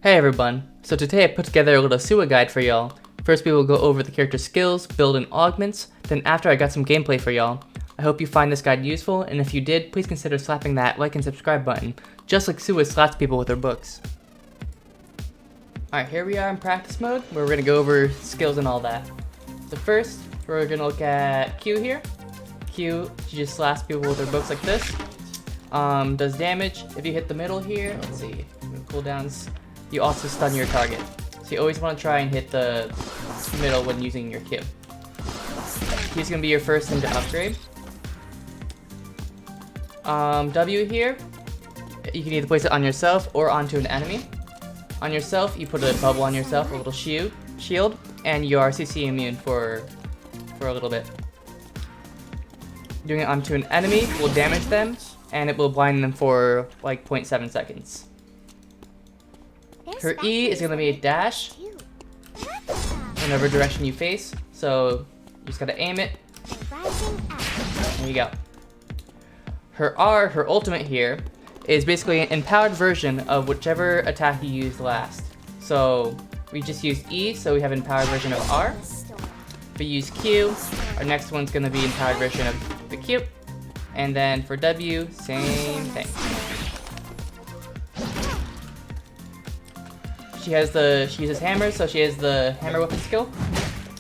Hey everyone, so today I put together a little Sua guide for y'all. First we will go over the character's skills, build and augments, then after I got some gameplay for y'all. I hope you find this guide useful, and if you did, please consider slapping that like and subscribe button, just like Sua slaps people with her books. Alright, here we are in practice mode, where we're going to go over skills and all that. So first, we're going to look at Q here. Q, she just slaps people with her books like this. Does damage if you hit the middle here. Let's see, cooldowns. You also stun your target. So you always want to try and hit the middle when using your Q. Q's going to be your first thing to upgrade. W here, you can either place it on yourself or onto an enemy. On yourself, you put a bubble on yourself, a little shield, and you are CC immune for a little bit. Doing it onto an enemy will damage them, and it will blind them for like 0.7 seconds. Her E is going to be a dash, whenever direction you face, so you just gotta aim it. There you go. Her R, her ultimate here, is basically an empowered version of whichever attack you used last. So we just used E, so we have an empowered version of R. If we use Q, our next one's going to be empowered version of the Q. And then for W, same thing. She uses hammers, so she has the hammer weapon skill,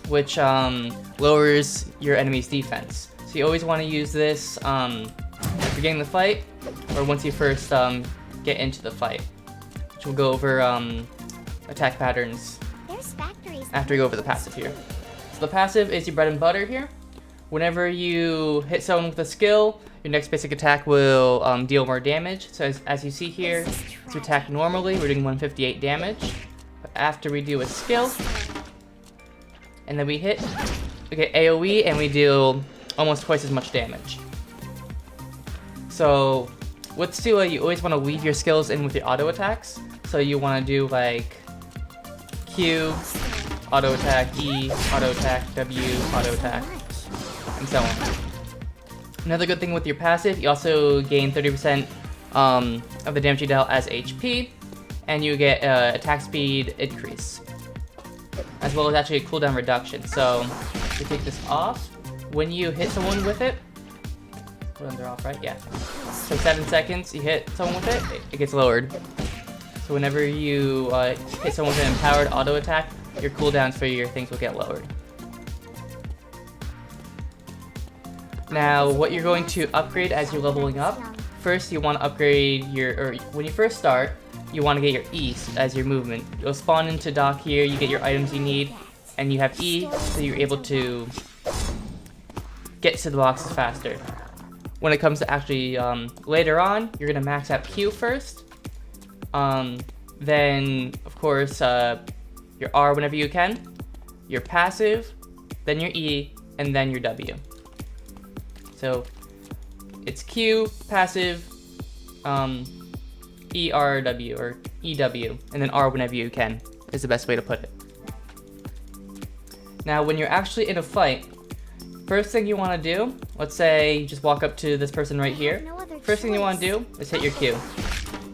which lowers your enemy's defense. So you always want to use this at the beginning of the fight, or once you first get into the fight, which will go over attack patterns after we go over the passive here. So the passive is your bread and butter here. Whenever you hit someone with a skill, your next basic attack will deal more damage. So as you see here, to attack normally, we're doing 158 damage. But after we do a skill, and then we hit, we get AoE, and we deal almost twice as much damage. So with Sua, you always want to weave your skills in with your auto attacks. So you want to do like Q, auto attack, E, auto attack, W, auto attack, and so on. Another good thing with your passive, you also gain 30% of the damage you dealt as HP, and you get attack speed increase, as well as actually a cooldown reduction. So if you take this off, when you hit someone with it, cooldowns are off, right? Yeah. So 7 seconds, you hit someone with it, it gets lowered. So whenever you hit someone with an empowered auto attack, your cooldowns for your things will get lowered. Now, what you're going to upgrade as you're leveling up, first you want to upgrade when you first start, you want to get your E as your movement. You'll spawn into dock here, you get your items you need, and you have E, so you're able to get to the boxes faster. When it comes to actually later on, you're going to max out Q first, then of course your R whenever you can, your passive, then your E, and then your W. So it's Q, passive, ERW, or EW, and then R whenever you can, is the best way to put it. Now when you're actually in a fight, first thing you want to do, let's say you just walk up to this person right here, first thing you want to do is hit your Q.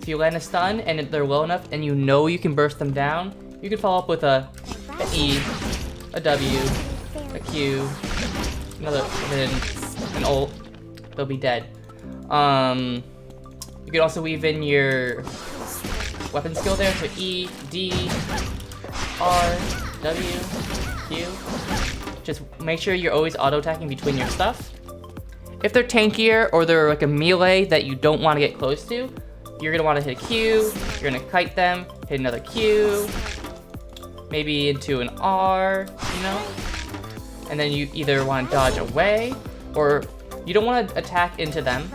If you land a stun and they're low enough and you know you can burst them down, you can follow up with an E, a W, a Q, another, and then an ult, they'll be dead. You can also weave in your weapon skill there, so E, D, R, W, Q. Just make sure you're always auto-attacking between your stuff. If they're tankier or they're like a melee that you don't want to get close to, you're going to want to hit a Q, you're going to kite them, hit another Q, maybe into an R, you know? And then you either want to dodge away, or you don't want to attack into them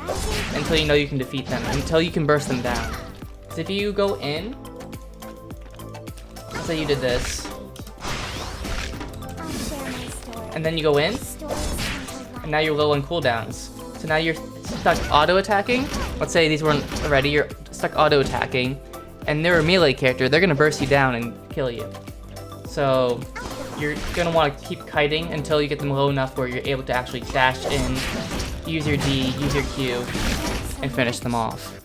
until you know you can defeat them, until you can burst them down. Because if you go in, let's say you did this, and then you go in, and now you're low on cooldowns. So now you're stuck auto-attacking. Let's say these weren't ready, you're stuck auto-attacking, and they're a melee character, they're gonna burst you down and kill you. So you're gonna want to keep kiting until you get them low enough where you're able to actually dash in, use your D, use your Q, and finish them off.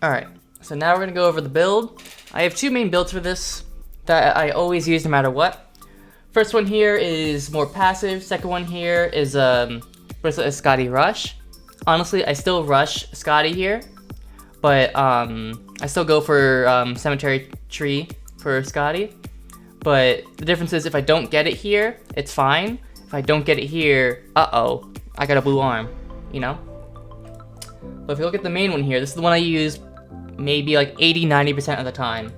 Alright, So now we're gonna go over the build. I have two main builds for this that I always use no matter what. First one here is more passive. Second one here is Bracelet of Scotty Rush. Honestly, I still rush Scotty here, but I still go for Cemetery Tree for Scotty. But the difference is if I don't get it here, it's fine. If I don't get it here, uh-oh, I got a blue arm, you know? But if you look at the main one here, this is the one I use maybe like 80-90% of the time.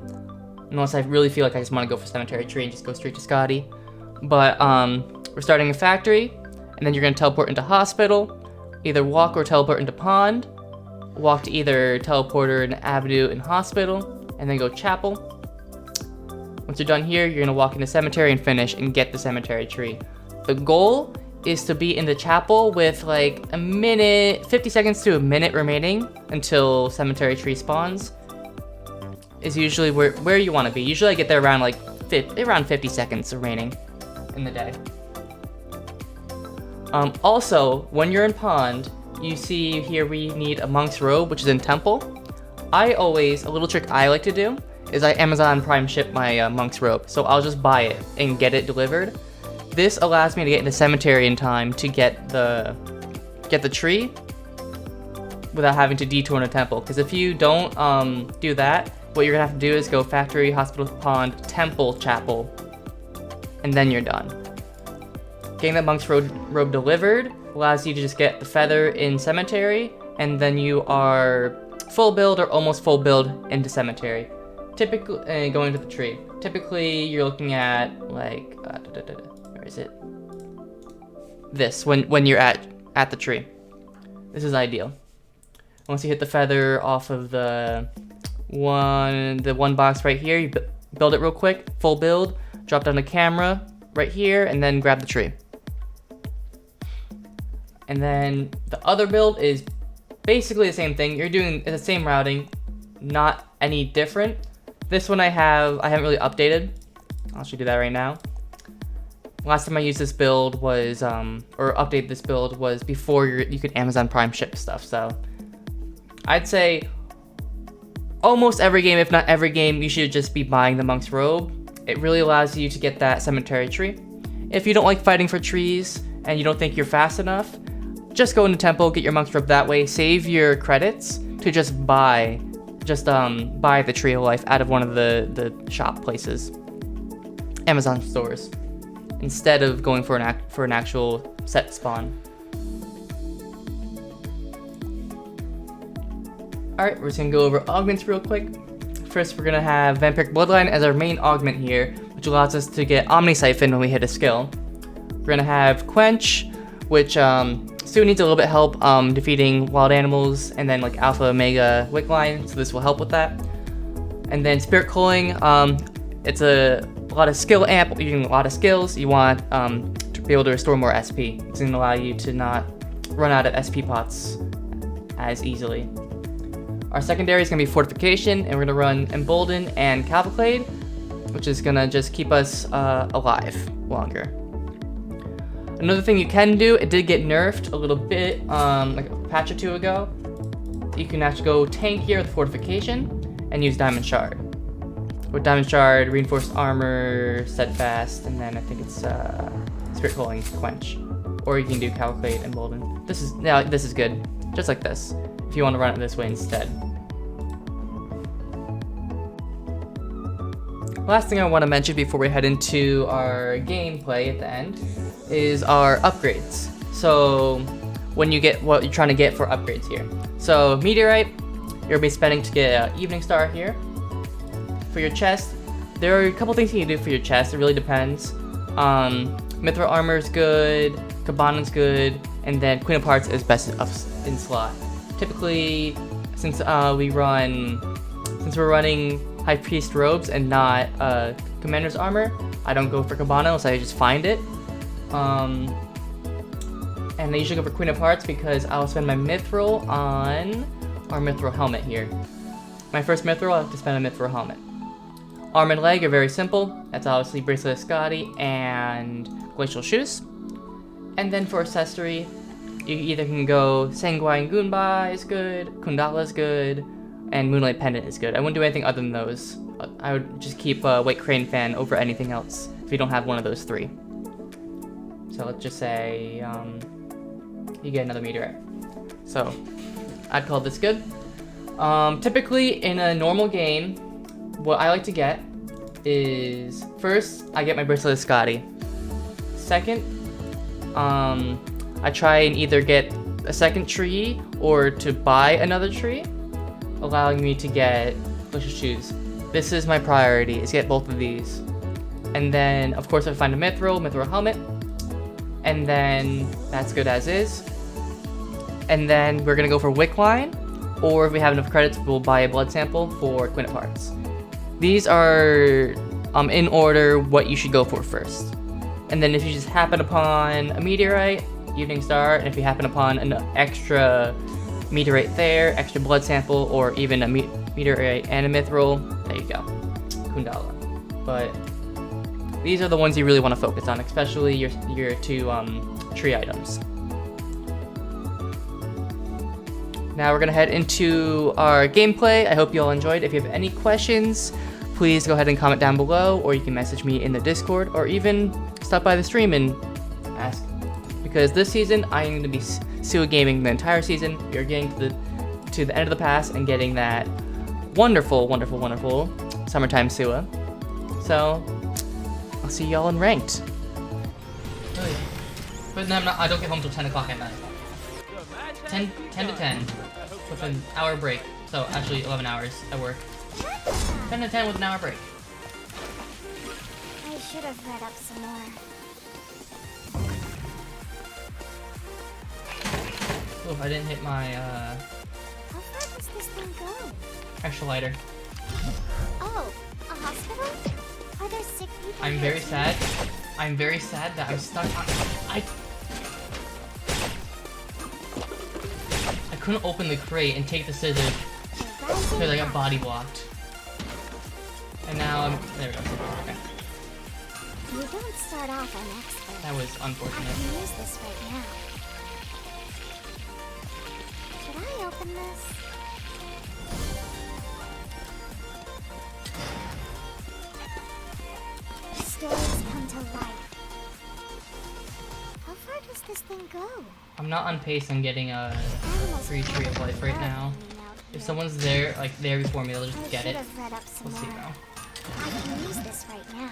Unless I really feel like I just want to go for Cemetery Tree and just go straight to Scotty. But we're starting a factory, and then you're going to teleport into hospital, either walk or teleport into pond, walk to either teleporter and avenue and hospital, and then go chapel. Once you're done here, you're going to walk into cemetery and finish and get the cemetery tree. The goal is to be in the chapel with like a minute, 50 seconds to a minute remaining until cemetery tree spawns. Is usually where you want to be. Usually I get there around like 50 seconds remaining in the day. Also, when you're in pond, you see here we need a monk's robe, which is in temple. A little trick I like to do is I Amazon Prime ship my monk's robe, so I'll just buy it and get it delivered. This allows me to get into cemetery in time to get the tree without having to detour in a temple. Because if you don't do that, what you're gonna have to do is go factory, hospital, pond, temple, chapel, and then you're done. Getting that monk's robe delivered allows you to just get the feather in cemetery, and then you are full build or almost full build into cemetery. Typically, going to the tree. Typically, you're looking at like, where is it? This, when you're at the tree. This is ideal. Once you hit the feather off of the one box right here, you build it real quick, full build, drop down the camera right here, and then grab the tree. And then the other build is basically the same thing. You're doing the same routing, not any different. This one I haven't really updated. I'll actually do that right now. Last time I used this build was, or updated this build was before you could Amazon Prime ship stuff. So I'd say almost every game, if not every game, you should just be buying the monk's robe. It really allows you to get that cemetery tree. If you don't like fighting for trees and you don't think you're fast enough, just go into temple, get your monk's robe that way, save your credits to just buy the Tree of Life out of one of the shop places, Amazon stores, instead of going for an actual set spawn. Alright, we're just gonna go over augments real quick. First, we're gonna have Vampiric Bloodline as our main augment here, which allows us to get Omni Siphon when we hit a skill. We're gonna have Quench, which still needs a little bit help defeating wild animals and then like Alpha Omega Wickline, so this will help with that. And then Spirit Culling, it's a lot of skill amp, using a lot of skills. You want to be able to restore more SP. It's gonna allow you to not run out of SP pots as easily. Our secondary is gonna be Fortification, and we're gonna run Embolden and Cavalcade, which is gonna just keep us alive longer. Another thing you can do, it did get nerfed a little bit, like a patch or two ago. You can actually go tankier with Fortification and use Diamond Shard. With Diamond Shard, Reinforced Armor, Steadfast, and then I think it's Spirit Culling, Quench. Or you can do Cavalcade and Embolden. This is good, just like this, if you want to run it this way instead. Last thing I want to mention before we head into our gameplay at the end is our upgrades. So when you get what you're trying to get for upgrades here. So Meteorite, you'll be spending to get an Evening Star here. For your chest, there are a couple things you can do for your chest, it really depends. Mithril Armor is good, Cabana's good, and then Queen of Hearts is best in slot. Typically, since we're running High Priest robes and not Commander's armor, I don't go for Cabana unless I just find it. And I usually go for Queen of Hearts because I'll spend my Mithril on our Mithril helmet here. My first Mithril, I have to spend a Mithril helmet. Arm and leg are very simple. That's obviously Bracelet of Scotty and Glacial Shoes. And then for accessory, you either can go Sanguine Goomba is good, Kundala is good, and Moonlight Pendant is good. I wouldn't do anything other than those. I would just keep White Crane Fan over anything else if you don't have one of those 3. So let's just say you get another meteorite. So I'd call this good. Typically in a normal game, what I like to get is, first, I get my Bristlet Scotty. Second, I try and either get a second tree or to buy another tree, allowing me to get, let's just choose. This is my priority, is get both of these. And then, of course, I find a Mithril Helmet, and then that's good as is. And then we're gonna go for Wickline, or if we have enough credits, we'll buy a blood sample for Queen of Hearts. These are in order what you should go for first. And then if you just happen upon a meteorite, Evening Star, and if you happen upon an extra meteorite there, extra blood sample, or even a meteorite and a Mithril, there you go, Kundala. But these are the ones you really want to focus on, especially your 2 tree items. Now we're gonna head into our gameplay. I hope you all enjoyed. If you have any questions, please go ahead and comment down below, or you can message me in the Discord, or even stop by the stream and ask. Because this season, I am gonna be Sewa gaming the entire season. We are getting to the end of the pass and getting that wonderful, wonderful, wonderful summertime Sewa. So I'll see y'all in ranked. Really? But no, I don't get home till 10 o'clock at night. 10 to 10 with an hour break. So actually 11 hours at work. 10 to 10 with an hour break. I should have read up some more. Oh, I didn't hit my How far does this thing go? extra lighter. Oh, a hospital? Are there sick people? I'm very sad. I'm very sad that I'm stuck on. I couldn't open the crate and take the scissors because I got body blocked. And now I'm. There we go. Okay. You don't start off an expert. That was I unfortunate. can use this right now. Should I open this? Stories come to life. How far does this thing go? I'm not on pace on getting a free tree of life right now. If someone's there, like there before me, they'll just get it. We'll see though. I can use this right now.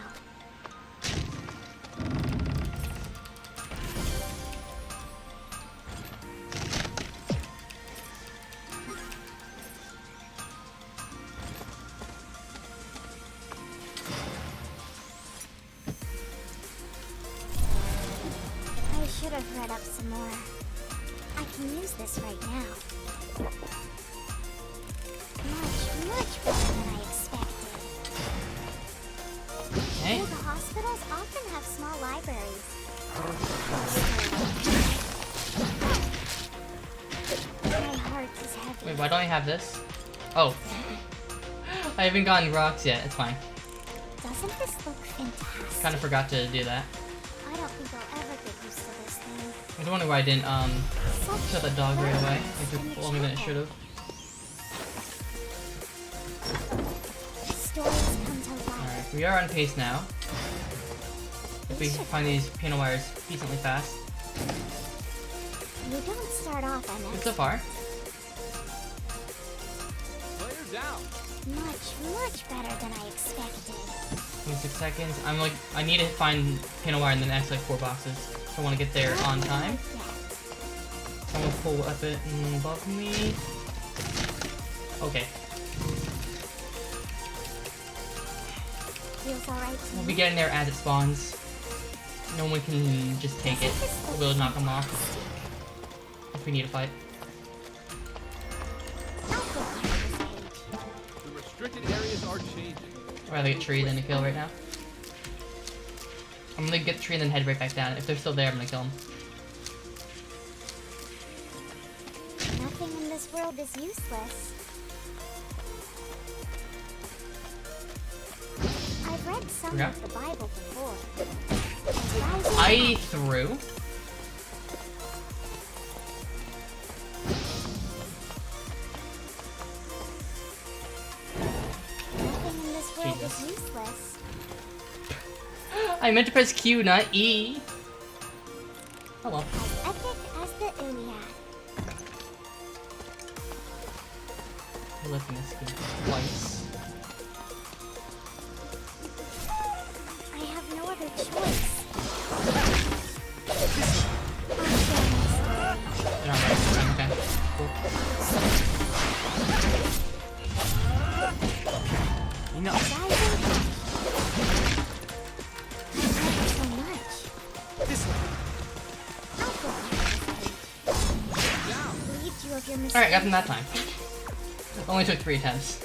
I should have read up some more. I can use this right now. Much better than I expected. Okay. The hospitals often have small libraries. My heart is heavy. Wait, why don't I have this? Oh. I haven't gotten rocks yet. It's fine. Doesn't this look fantastic? Kind of forgot to do that. I don't think I'll ever get used to this thing. I was wondering why I didn't Such shut that dog right away. balance Like in the the only minute chapel. should have. Stories come to life. Alright, we are on pace now. If we find these piano wires decently fast. You don't start off an Good expert. so far. Much better than I expected. 26 seconds. I need to find piano wire in the next like 4 boxes. So I want to get there on time. Someone pull weapon above me. Okay. Feels alright to We'll me. be getting there as it spawns. No one can just take it. We'll knock them off. If we need a fight. I'll go on this page. The restricted areas are changing. I'd rather get tree than to kill right now. I'm gonna get the tree and then head right back down. If they're still there, I'm gonna kill them. Nothing in this world is useless. I've read some Yeah. of the Bible before. I threw. world Jesus. is useless. I meant to press Q, not E. Oh well. As epic as the Iliad. We're looking at this game twice. I have no other choice. You're not right. Okay. Cool. Enough. So much. This way. I'll go relieved you of your mistake. Alright, got them that time. Only took 3 attempts.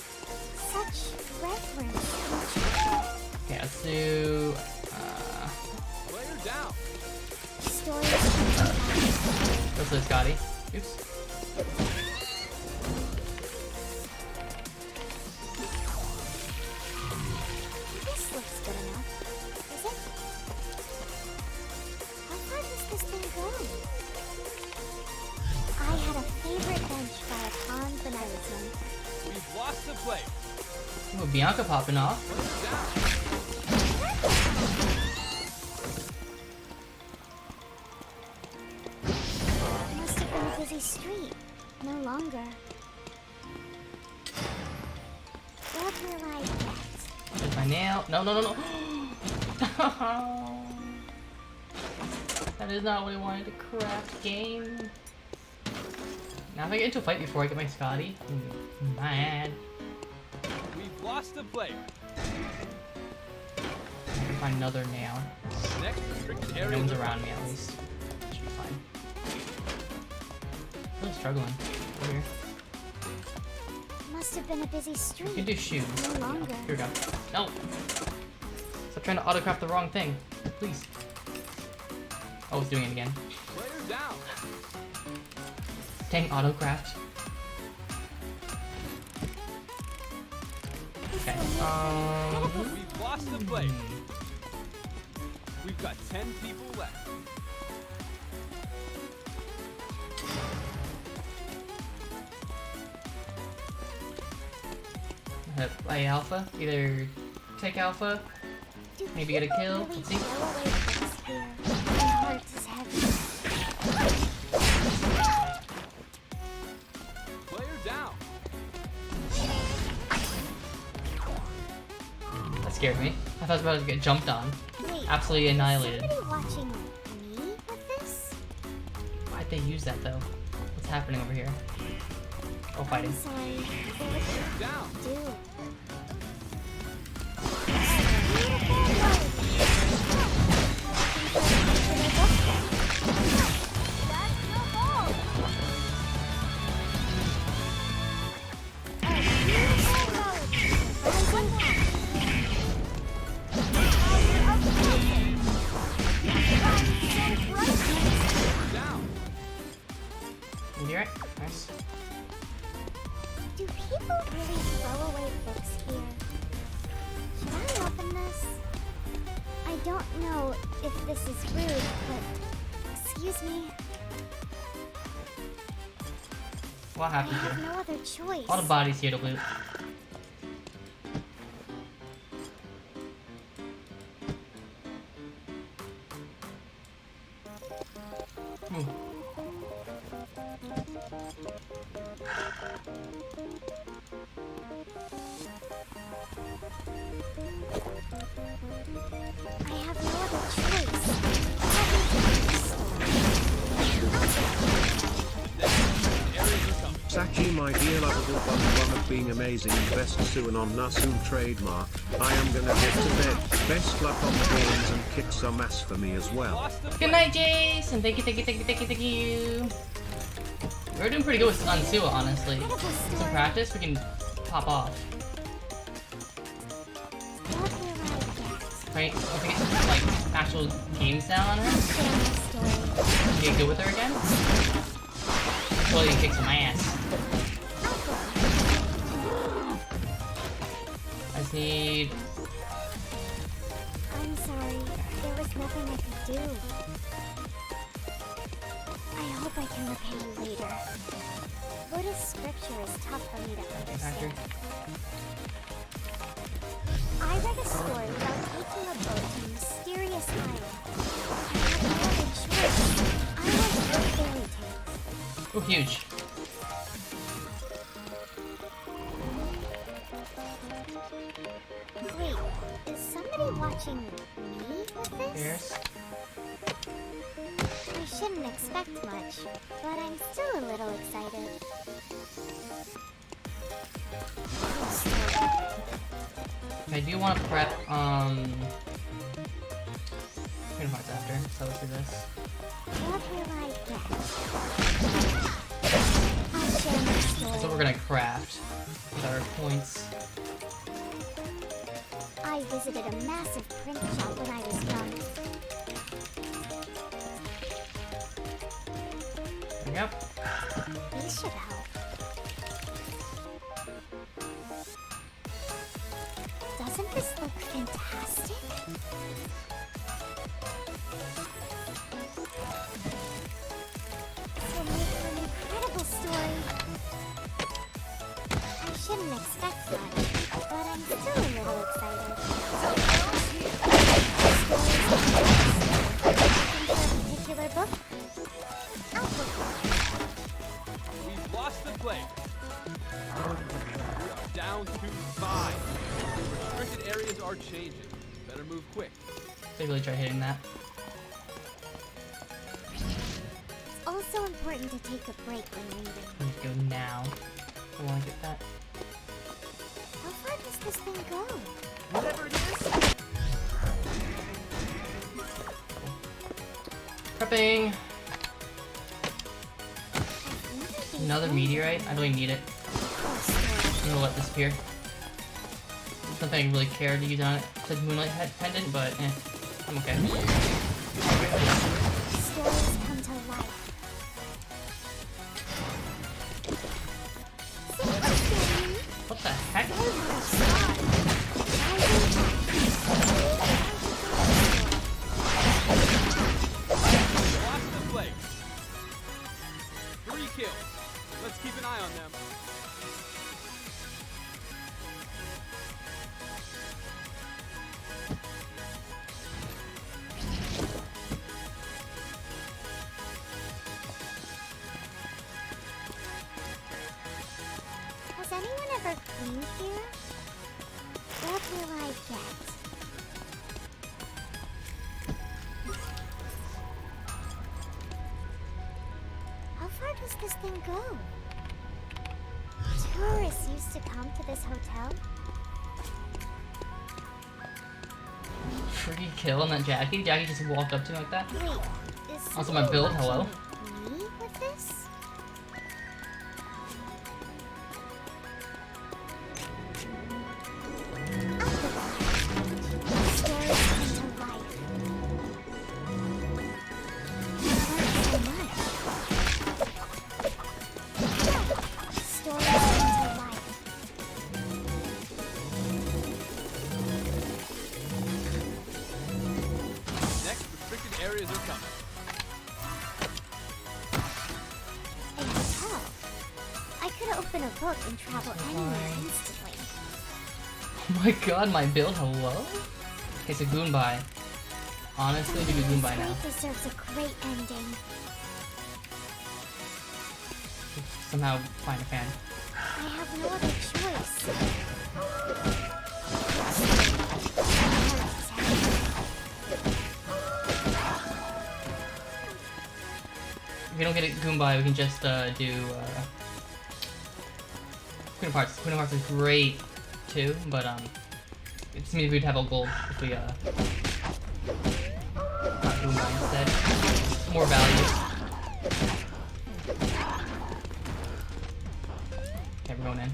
Such reverence. Okay, let's do. Player down. Stories. Let's do Scotty. Oops. This looks good enough. Is it? How far does this thing go? I had a favorite bench by a pond when I was young. We've lost the player. Ooh, Bianca popping off. Player down. Must have been a busy street. No longer. What will I get? There's my nail. No, no, no, no. That is not what I wanted to craft game. Now if I get into a fight before I get my Scotty, I'm mad. We've lost the player. I can find another nail. Next restricted No area. one's around me at least. Should be fine. Really struggling over here. Must have been a busy You can street. do shoes. No longer. Here we go. No! Stop trying to autocraft the wrong thing. Please. Oh, it's doing it again. Player down. Dang autocraft. Okay. We've lost the player. We've got 10 people left. Play alpha. Either take alpha. Do Maybe get a people kill. Really Let's see. throw away things here? My heart is heavy. Player down. That scared me. I thought I was about to get jumped on. Wait, Absolutely annihilated. somebody watching me with this? Why'd they use that though? What's happening over here? Oh, fighting. I'm sorry. What Down. do you do? Down. You hear it? Nice. Do people really throw away books here? Should I open this? I don't know if this is rude, but excuse me. What I happened have here? no other choice. A lot of bodies here to loot. Ooh. I have no other choice. Areas are coming. Saki, my dear lovable one of being amazing, best soon on Nasum trademark. I am gonna get to bed. Best luck on the games and kick some ass for me as well. Lost the Good player. night, Jason. Thank you, thank you, thank you, thank you, thank you. We're doing pretty good with Unsua, honestly. Pitiful Some story. practice, we can pop off. What will I get? Right? If we get like actual games down on her, Share my story. get good with her again. Totally kick some ass. I just need. I'm sorry. There was nothing I could do. I hope I can repay you later. Buddhist scripture is tough for me to Factory. understand. Oh, huge. Wait, is somebody watching me with this? Here's. I shouldn't expect much, but I'm still a little excited. I do want to prep, Kingdom Hearts after, so let's do this. What will I get? I'll share my story. That's what we're gonna craft with our points. I visited a massive print shop when I was young. There we go. These should help. Doesn't this look fantastic? This will make for an incredible story. I shouldn't expect much, but I'm still a little excited. Looking for a particular book? I'll pick one. We've lost the play. We are down to 5. Restricted areas are changing. Better move quick. They really try hitting that. It's also important to take a break when reading. I need to go now. I want to get that. How far does this thing go? Whatever it is. Prepping! I've never been Another here. meteorite? I don't even need it. Oh, story. I'm gonna let this appear. There's nothing I really care to use on it. It says Moonlight Pendant, but I'm okay. Stories come to life. Sing it to me. What the heck? Oh my God. Rising Lost the play. 3 kills. Let's keep an eye on them. Has anyone ever cleaned here? What will I get? How far does this thing go? Tourists used to come to this hotel. Free kill on that Jackie? Jackie just walked up to me like that? Wait, is Also my somebody build, hello? watching me with this? Stories come to life. Not so much. Stories come to life. Next, restricted areas are coming. A hotel. I could open a book and travel anywhere instantly. Oh my god, my build, hello? Okay, so Goonbai. Honestly, we do Goonbai now. This deserves a great ending. Somehow find a fan. I have no other choice. If we don't get it Goonbai, we can just do Queen of Hearts. Queen of Hearts is great too, but it seems we'd have a gold if we got Goonbai instead. More value. Okay, we're going in.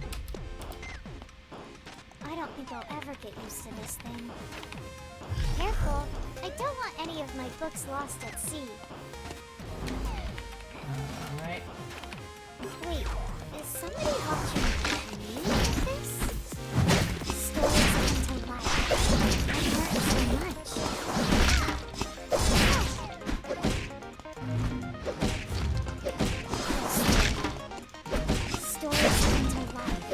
I don't think I'll ever get used to this thing. Careful! I don't want any of my books lost at sea. Alright. Wait, is somebody watching me with this? Stories come to life. I learned so much. Stories come to life.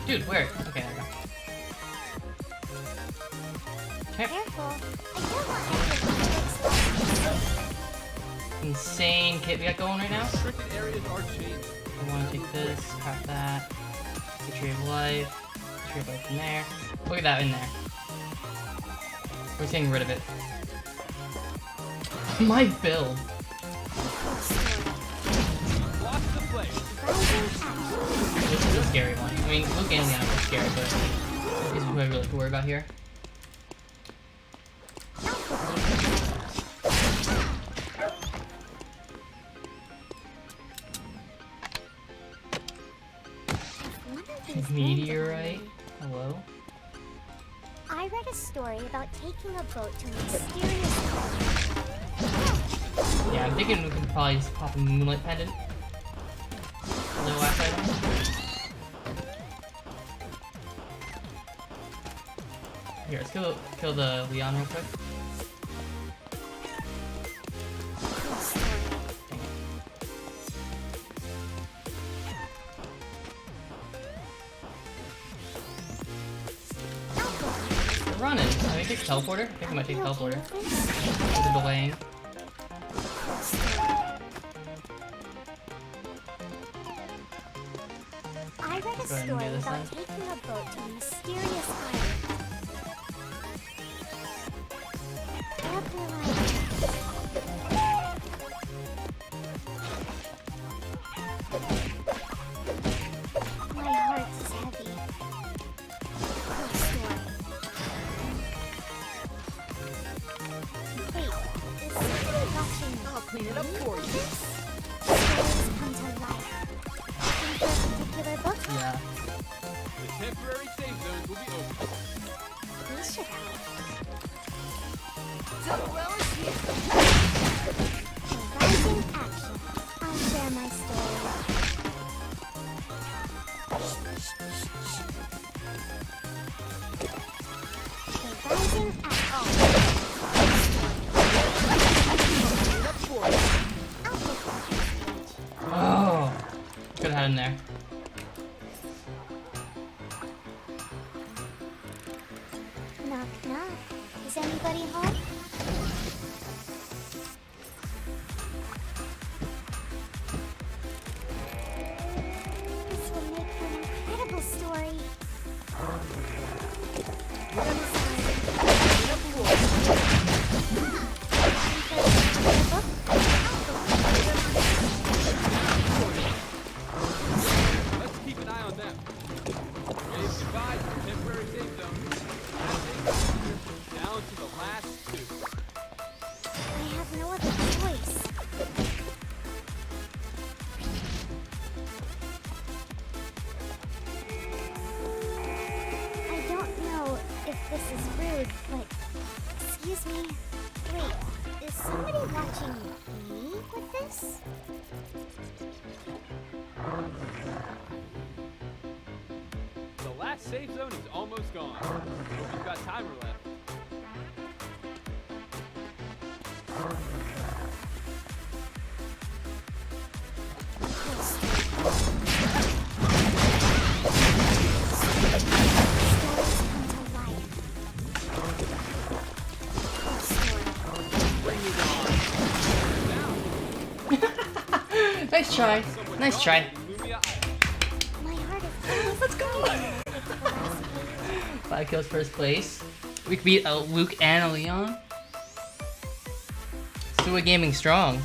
Dude, where? Okay, there we go. Okay. Careful. I don't want anyone to Insane kit we got going right now. Restricted areas are changing. I want to take this, craft that. The tree of life. The tree of life in there. Look at that in there. We're getting rid of it. My build. Lost the play. This is a scary one. I mean, Luke and Leon are scary, but this is who I really have to worry about here. Meteorite? Hello? I read a story about taking a boat to a mysterious island. Yeah, I'm thinking we can probably just pop a moonlight pendant. No last item. Here, let's kill the Leon real quick. They're running. I think it's teleporter. I think I might take teleporter. There's a delaying. I read a Go ahead and story do this about then. taking a boat to a mysterious island. My heart is heavy. Cool story. Wait, is somebody watching me? I'll clean it up for you. Stories come to life. Looking for a particular book? Yeah. The temporary safe zones will be open. We should help. Rising action. I'll share my story. The rising action. Oh! Could have had him there. Knock knock. Is anybody home? This will make for an incredible story. Let's keep an eye on them. Wave goodbye to the temporary safe zone. Down to the last two. I have no other choice. I don't know if this is rude, but excuse me. Wait, is somebody watching me with this? The last safe zone is almost gone. Hope you've got timer left. Stories come to life. Bring it on. Now, Nice try. someone Nice else try. in Lumia Island. My heart is Let's go! 5 kills, first place. We could beat a Luke and a Leon. Sua Gaming strong.